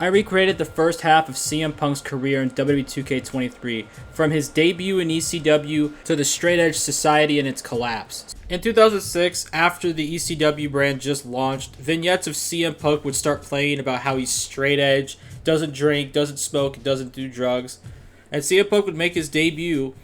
I recreated the first half of CM Punk's career in WWE 2K23, from his debut in ECW to the Straight Edge Society and its collapse. In 2006, after the ECW brand just launched, vignettes of CM Punk would start playing about how he's straight edge, doesn't drink, doesn't smoke, and doesn't do drugs. And CM Punk would make his debut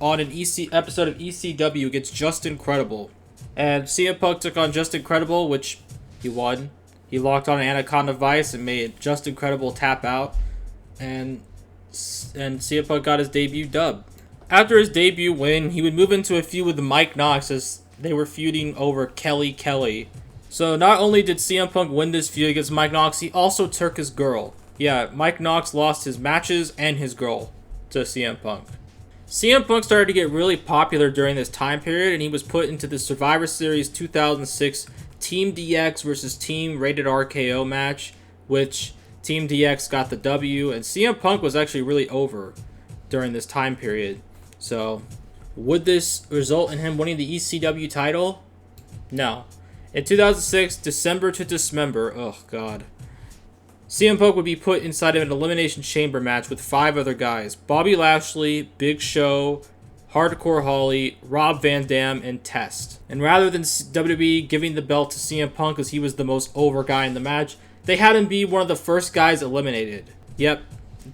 on an episode of ECW against Just Incredible. And CM Punk took on Just Incredible, which he won. He locked on an Anaconda Vice and made Just Incredible tap out. And CM Punk got his debut dub. After his debut win, he would move into a feud with Mike Knox as they were feuding over Kelly. So not only did CM Punk win this feud against Mike Knox, he also took his girl. Yeah, Mike Knox lost his matches and his girl to CM Punk. CM Punk started to get really popular during this time period, and he was put into the Survivor Series 2006 Team DX versus Team Rated RKO match, which Team DX got the W, and CM Punk was actually really over during this time period. So, would this result in him winning the ECW title? No. In 2006, December to Dismember, oh god, CM Punk would be put inside of an Elimination Chamber match with 5 other guys: Bobby Lashley, Big Show, Hardcore Holly, Rob Van Dam, and Test. And rather than WWE giving the belt to CM Punk as he was the most over guy in the match, they had him be one of the first guys eliminated. Yep,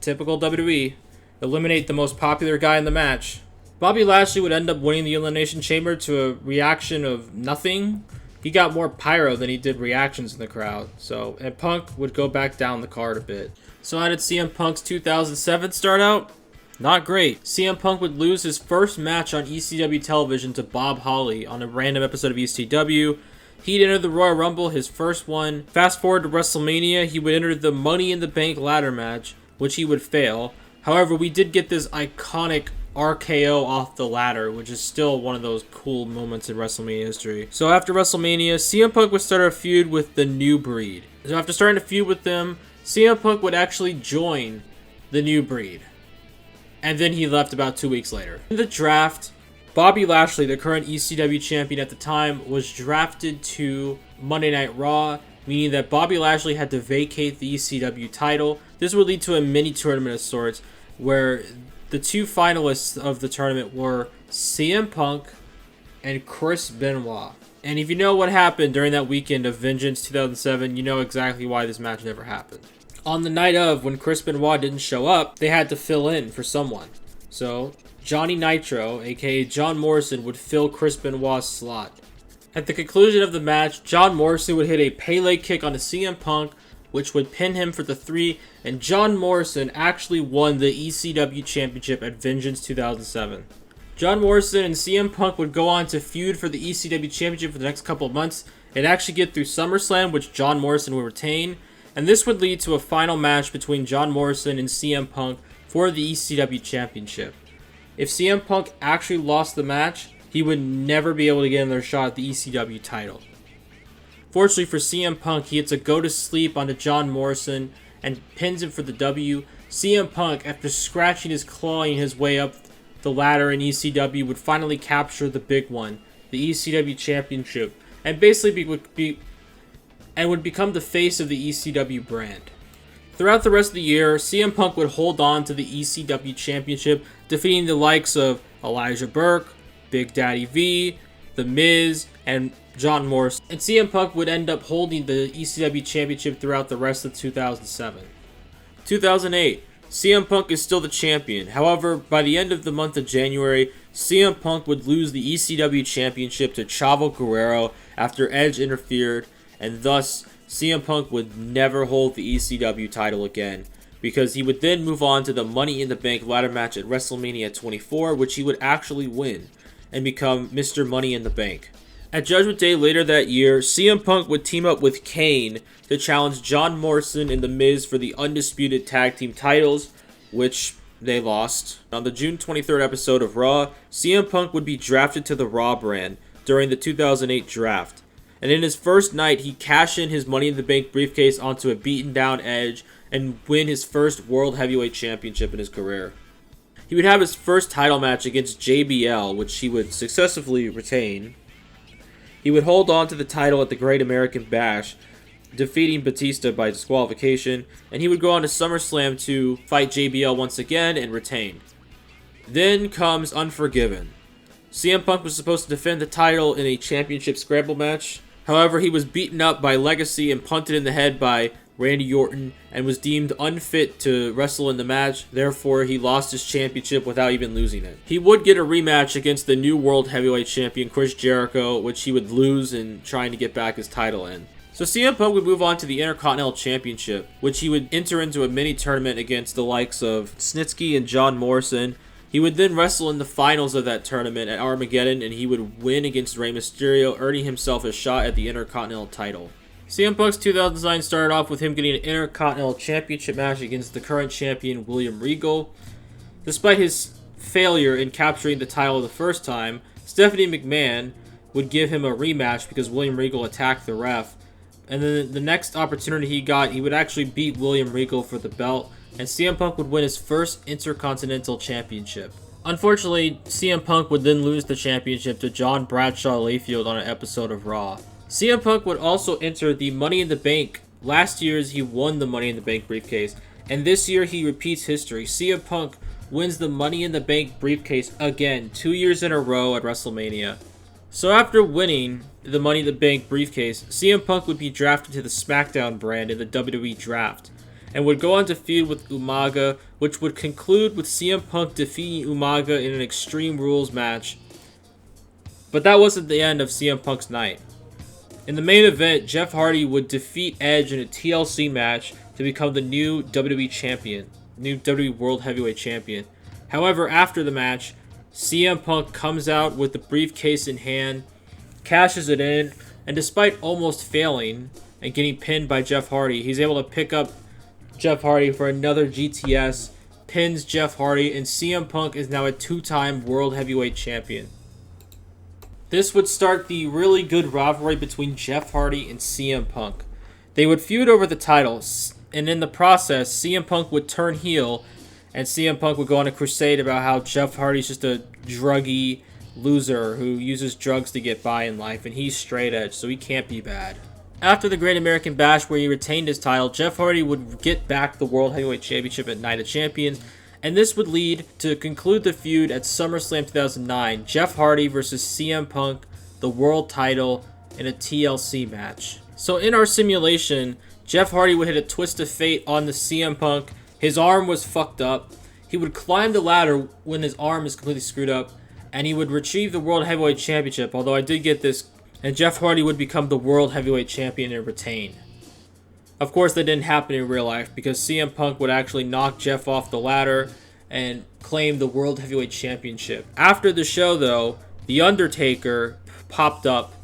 typical WWE. Eliminate the most popular guy in the match. Bobby Lashley would end up winning the Elimination Chamber to a reaction of nothing. He got more pyro than he did reactions in the crowd. And Punk would go back down the card a bit. So how did CM Punk's 2007 start out? Not great. CM Punk would lose his first match on ECW television to Bob Holly on a random episode of ECW. He'd enter the Royal Rumble, his first one. Fast forward to WrestleMania, he would enter the Money in the Bank ladder match, which he would fail. However, we did get this iconic RKO off the ladder, which is still one of those cool moments in WrestleMania history. So after WrestleMania, CM Punk would start a feud with the New Breed. So after starting a feud with them, CM Punk would actually join the New Breed. And then he left about 2 weeks later. In the draft, Bobby Lashley, the current ECW champion at the time, was drafted to Monday Night Raw, meaning that Bobby Lashley had to vacate the ECW title. This would lead to a mini tournament of sorts, where the 2 finalists of the tournament were CM Punk and Chris Benoit. And if you know what happened during that weekend of Vengeance 2007, you know exactly why this match never happened. On the night of, when Chris Benoit didn't show up, they had to fill in for someone. So, Johnny Nitro, aka John Morrison, would fill Chris Benoit's slot. At the conclusion of the match, John Morrison would hit a Pele kick on CM Punk, which would pin him for the 3, and John Morrison actually won the ECW Championship at Vengeance 2007. John Morrison and CM Punk would go on to feud for the ECW Championship for the next couple of months and actually get through SummerSlam, which John Morrison would retain. And this would lead to a final match between John Morrison and CM Punk for the ECW Championship. If CM Punk actually lost the match, he would never be able to get another shot at the ECW title. Fortunately for CM Punk, he hits a go to sleep onto John Morrison and pins him for the W. CM Punk, after scratching his clawing his way up the ladder in ECW, would finally capture the big one, the ECW Championship, and basically would become the face of the ECW brand. Throughout the rest of the year, CM Punk would hold on to the ECW Championship, defeating the likes of Elijah Burke, Big Daddy V, The Miz, and John Morrison. And CM Punk would end up holding the ECW Championship throughout the rest of 2007. 2008, CM Punk is still the champion. However, by the end of the month of January, CM Punk would lose the ECW Championship to Chavo Guerrero after Edge interfered, and thus CM Punk would never hold the ECW title again, because he would then move on to the Money in the Bank ladder match at WrestleMania 24, which he would actually win and become Mr. Money in the Bank. At Judgment Day later that year, CM Punk would team up with Kane to challenge John Morrison and The Miz for the undisputed tag team titles, which they lost. On the June 23rd episode of Raw, CM Punk would be drafted to the Raw brand during the 2008 draft. And in his first night, he cashed in his Money in the Bank briefcase onto a beaten down Edge and win his first World Heavyweight Championship in his career. He would have his first title match against JBL, which he would successfully retain. He would hold on to the title at the Great American Bash, defeating Batista by disqualification, and he would go on to SummerSlam to fight JBL once again and retain. Then comes Unforgiven. CM Punk was supposed to defend the title in a championship scramble match. However, he was beaten up by Legacy and punted in the head by Randy Orton and was deemed unfit to wrestle in the match. Therefore, he lost his championship without even losing it. He would get a rematch against the new World Heavyweight Champion Chris Jericho, which he would lose in trying to get back his title in. So CM Punk would move on to the Intercontinental Championship, which he would enter into a mini tournament against the likes of Snitsky and John Morrison. He would then wrestle in the finals of that tournament at Armageddon, and he would win against Rey Mysterio, earning himself a shot at the Intercontinental title. CM Punk's 2009 started off with him getting an Intercontinental Championship match against the current champion William Regal. Despite his failure in capturing the title the first time, Stephanie McMahon would give him a rematch because William Regal attacked the ref. And then the next opportunity he got, he would actually beat William Regal for the belt, and CM Punk would win his first Intercontinental Championship. Unfortunately, CM Punk would then lose the championship to John Bradshaw Layfield on an episode of Raw. CM Punk would also enter the Money in the Bank. Last year's he won the Money in the Bank briefcase, and this year he repeats history. CM Punk wins the Money in the Bank briefcase again, 2 years in a row at WrestleMania. So after winning the Money in the Bank briefcase, CM Punk would be drafted to the SmackDown brand in the WWE Draft, and would go on to feud with Umaga, which would conclude with CM Punk defeating Umaga in an Extreme Rules match. But that wasn't the end of CM Punk's night. In the main event, Jeff Hardy would defeat Edge in a TLC match to become the new WWE Champion, new WWE World Heavyweight Champion. However, after the match, CM Punk comes out with the briefcase in hand, cashes it in, and despite almost failing and getting pinned by Jeff Hardy, he's able to pick up Jeff Hardy for another GTS, pins Jeff Hardy, and CM Punk is now a two-time World Heavyweight Champion. This would start the really good rivalry between Jeff Hardy and CM Punk. They would feud over the titles, and in the process, CM Punk would turn heel, and CM Punk would go on a crusade about how Jeff Hardy's just a druggy loser who uses drugs to get by in life, and he's straight edge, so he can't be bad. After the Great American Bash, where he retained his title, Jeff Hardy would get back the World Heavyweight Championship at Night of Champions, and this would lead to conclude the feud at SummerSlam 2009, Jeff Hardy versus CM Punk, the world title, in a TLC match. So in our simulation, Jeff Hardy would hit a twist of fate on the CM Punk. His arm was fucked up. He would climb the ladder when his arm is completely screwed up, and he would retrieve the World Heavyweight Championship, although I did get this, and Jeff Hardy would become the World Heavyweight Champion and retain. Of course, that didn't happen in real life because CM Punk would actually knock Jeff off the ladder and claim the World Heavyweight Championship. After the show, though, The Undertaker popped up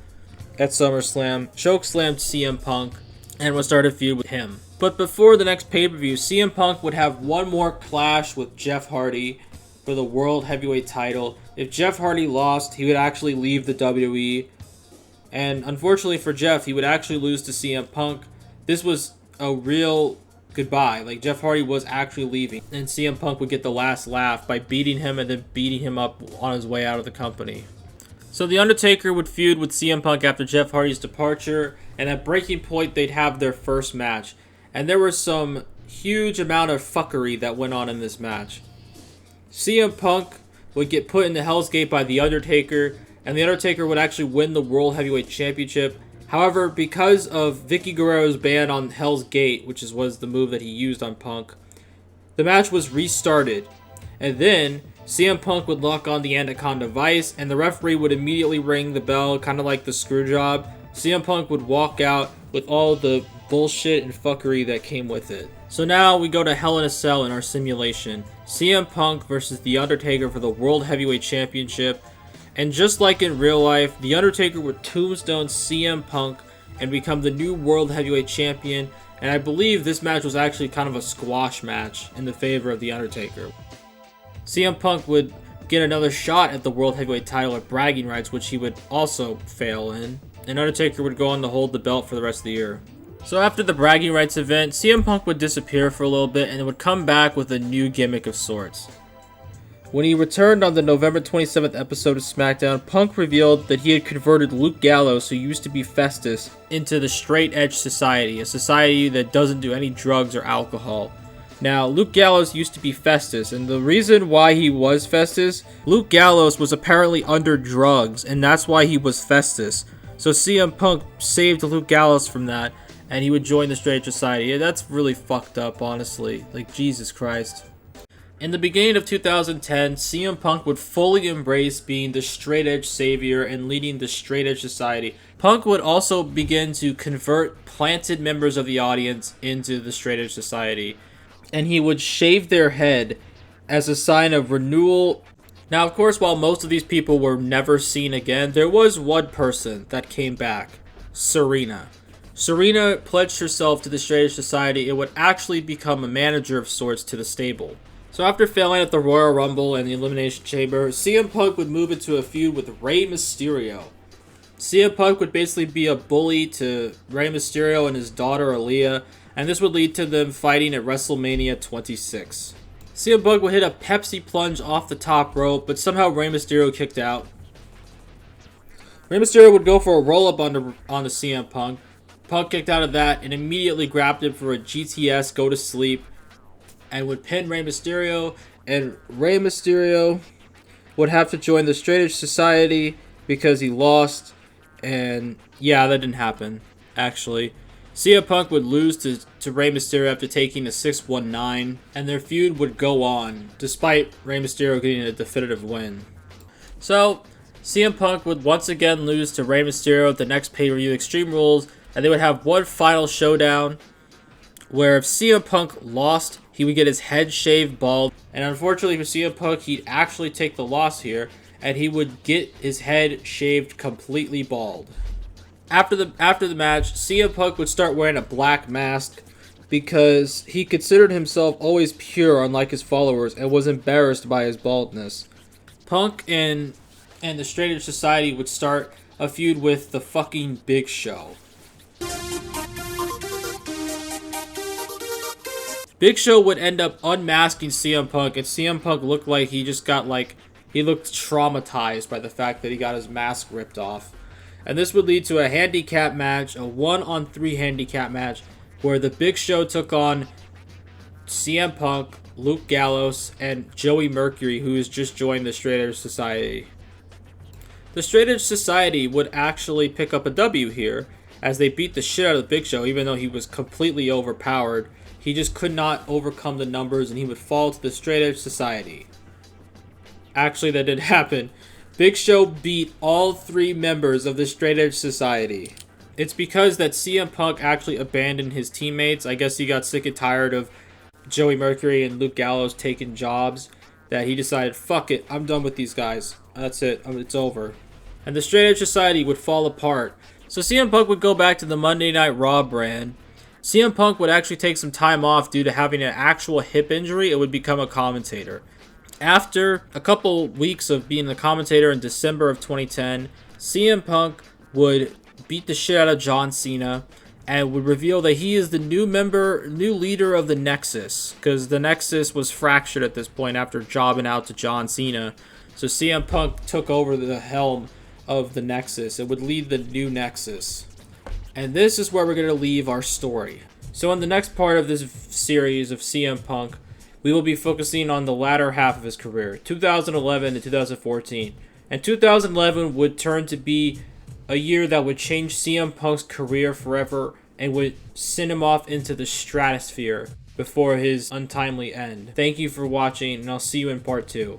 at SummerSlam, chokeslammed CM Punk, and would start a feud with him. But before the next pay-per-view, CM Punk would have one more clash with Jeff Hardy for the World Heavyweight title. If Jeff Hardy lost, he would actually leave the WWE. And unfortunately for Jeff, he would actually lose to CM Punk. This was a real goodbye. Like, Jeff Hardy was actually leaving. And CM Punk would get the last laugh by beating him and then beating him up on his way out of the company. So The Undertaker would feud with CM Punk after Jeff Hardy's departure. And at Breaking Point, they'd have their first match. And there was some huge amount of fuckery that went on in this match. CM Punk would get put in the Hell's Gate by The Undertaker, and The Undertaker would actually win the World Heavyweight Championship. However, because of Vicky Guerrero's ban on Hell's Gate, which was the move that he used on Punk, the match was restarted. And then CM Punk would lock on the Anaconda Vice, and the referee would immediately ring the bell, kind of like the screw job. CM Punk would walk out with all the bullshit and fuckery that came with it. So now we go to Hell in a Cell in our simulation. CM Punk versus The Undertaker for the World Heavyweight Championship. And just like in real life, The Undertaker would tombstone CM Punk and become the new World Heavyweight Champion. And I believe this match was actually kind of a squash match in the favor of The Undertaker. CM Punk would get another shot at the World Heavyweight title at bragging rights, which he would also fail in. And Undertaker would go on to hold the belt for the rest of the year. So after the bragging rights event, CM Punk would disappear for a little bit and would come back with a new gimmick of sorts. When he returned on the November 27th episode of SmackDown, Punk revealed that he had converted Luke Gallows, who used to be Festus, into the Straight Edge Society, a society that doesn't do any drugs or alcohol. Now, Luke Gallows used to be Festus, and the reason why he was Festus, Luke Gallows was apparently under drugs, and that's why he was Festus. So CM Punk saved Luke Gallows from that, and he would join the Straight Edge Society. Yeah, that's really fucked up, honestly. Like, Jesus Christ. In the beginning of 2010, CM Punk would fully embrace being the Straight Edge savior and leading the Straight Edge Society. Punk would also begin to convert planted members of the audience into the Straight Edge Society, and he would shave their head as a sign of renewal. Now, of course, while most of these people were never seen again, there was one person that came back, Serena. Serena pledged herself to the Straight Edge Society and would actually become a manager of sorts to the stable. So after failing at the Royal Rumble and the Elimination Chamber, CM Punk would move into a feud with Rey Mysterio. CM Punk would basically be a bully to Rey Mysterio and his daughter Aaliyah, and this would lead to them fighting at WrestleMania 26. CM Punk would hit a Pepsi plunge off the top rope, but somehow Rey Mysterio kicked out. Rey Mysterio would go for a roll-up onto CM Punk. Punk kicked out of that and immediately grabbed him for a GTS go to sleep, and would pin Rey Mysterio, and Rey Mysterio would have to join the Straight Edge Society because he lost, and yeah, that didn't happen, actually. CM Punk would lose to Rey Mysterio after taking a 619, and their feud would go on, despite Rey Mysterio getting a definitive win. So, CM Punk would once again lose to Rey Mysterio at the next pay-per-view Extreme Rules, and they would have one final showdown, where if CM Punk lost, he would get his head shaved bald. And unfortunately for CM Punk, he'd actually take the loss here, and he would get his head shaved completely bald. After the match, CM Punk would start wearing a black mask because he considered himself always pure, unlike his followers, and was embarrassed by his baldness. Punk and the Straight Edge Society would start a feud with the fucking Big Show. Big Show would end up unmasking CM Punk, and CM Punk looked like he just got he looked traumatized by the fact that he got his mask ripped off. And this would lead to a handicap match, a 1-on-3 handicap match, where the Big Show took on CM Punk, Luke Gallows, and Joey Mercury, who has just joined the Straight Edge Society. The Straight Edge Society would actually pick up a W here, as they beat the shit out of the Big Show, even though he was completely overpowered. He just could not overcome the numbers, and he would fall to the Straight Edge Society. Actually, that did happen. Big Show beat all 3 members of the Straight Edge Society. It's because that CM Punk actually abandoned his teammates. I guess he got sick and tired of Joey Mercury and Luke Gallows taking jobs, that he decided, fuck it, I'm done with these guys. That's it, it's over. And the Straight Edge Society would fall apart. So CM Punk would go back to the Monday Night Raw brand. CM Punk would actually take some time off due to having an actual hip injury and would become a commentator. After a couple weeks of being a commentator in December of 2010, CM Punk would beat the shit out of John Cena and would reveal that he is the new leader of the Nexus, because the Nexus was fractured at this point after jobbing out to John Cena. So CM Punk took over the helm of the Nexus and would lead the new Nexus. And this is where we're going to leave our story. So in the next part of this series of CM Punk, we will be focusing on the latter half of his career, 2011 to 2014. And 2011 would turn to be a year that would change CM Punk's career forever and would send him off into the stratosphere before his untimely end. Thank you for watching, and I'll see you in part 2.